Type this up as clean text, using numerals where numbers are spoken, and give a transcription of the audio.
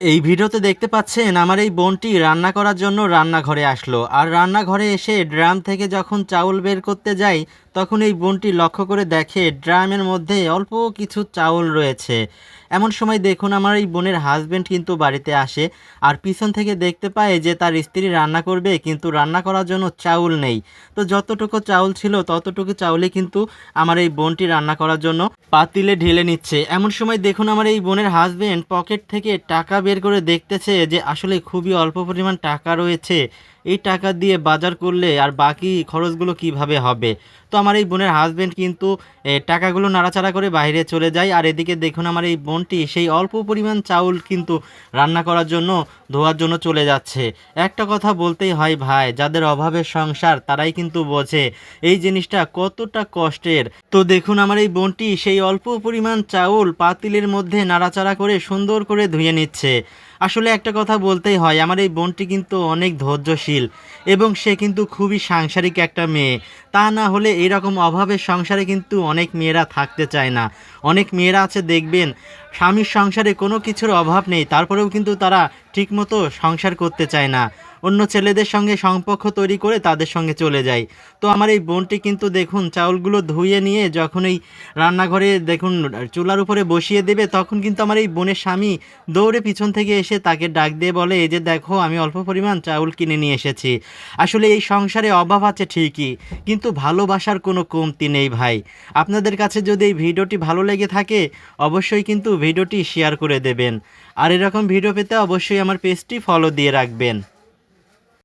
এই ভিডিওতে দেখতে পাচ্ছেন আমার এই বোনটি রান্না করার জন্য রান্নাঘরে আসলো। আর রান্নাঘরে এসে ড্রাম থেকে যখন চাউল বের করতে যায়, তখন এই বোনটি লক্ষ্য করে দেখে ড্রামের মধ্যে অল্প কিছু চাউল রয়েছে। এমন সময় দেখুন আমার এই বোনের হাজবেন্ড কিন্তু বাড়িতে আসে। আর পিছন থেকে দেখতে পায় যে তার স্ত্রী রান্না করবে, কিন্তু রান্না করার জন্য চাউল নেই। তো যতটুকু চাউল ছিল ততটুকু চাউলে কিন্তু আমার এই বোনটি রান্না করার জন্য পাতিলে ঢেলে নিচ্ছে। এমন সময় দেখুন আমার এই বোনের হাজবেন্ড পকেট থেকে টাকা বের করে দেখতেছে যে আসলে খুবই অল্প পরিমাণ টাকা রয়েছে। এই টাকা দিয়ে বাজার করলে আর বাকি খরচগুলো কিভাবে হবে। তো আমার এই বোনের হাজবেন্ড কিন্তু টাকাগুলো নাড়াচাড়া করে বাইরে চলে যায়। আর এদিকে দেখুন আমার এই বোনটি সেই অল্প পরিমাণ চাউল কিন্তু রান্না করার জন্য ধোয়ার জন্য চলে যাচ্ছে। একটা কথা বলতেই হয় ভাই, যাদের অভাবের সংসার তারাই কিন্তু বোঝে এই জিনিসটা কতটা কষ্টের। তো দেখুন আমার এই বোনটি সেই অল্প পরিমাণ চাউল পাতিলের মধ্যে নাড়াচাড়া করে সুন্দর করে ধুয়ে নিচ্ছে। আসলে একটা কথা বলতেই হয়, আমার এই বোনটি কিন্তু অনেক ধৈর্যশীল এবং সে কিন্তু খুবই সাংসারিক একটা মেয়ে। তা না হলে এরকম অভাবের সংসারে কিন্তু অনেক মেয়েরা থাকতে চায় না। অনেক মেয়েরা আছে দেখবেন স্বামীর সংসারে কোনো কিছুর অভাব নেই, তারপরেও কিন্তু তারা ঠিকমতো সংসার করতে চায় না, অন্য ছেলেদের সঙ্গে সম্পর্ক তৈরি করে তাদের সঙ্গে চলে যায়। তো আমার এই বোনটি কিন্তু দেখুন চাউলগুলো ধুয়ে নিয়ে যখন এই রান্নাঘরে দেখুন চুলার উপরে বসিয়ে দেবে, তখন কিন্তু আমার এই বোনের স্বামী দৌড়ে পিছন থেকে এসে তাকে ডাক দিয়ে বলে, এই যে দেখো আমি অল্প পরিমাণ চাউল কিনে নিয়ে এসেছি। আসলে এই সংসারে অভাব আছে ঠিকই, কিন্তু ভালোবাসার কোনো কমতি নেই ভাই। আপনাদের কাছে যদি এই ভিডিওটি ভালো লেগে থাকে অবশ্যই কিন্তু ভিডিওটি শেয়ার করে দেবেন। আর এরকম ভিডিও পেতে অবশ্যই আমার পেজটি ফলো দিয়ে রাখবেন।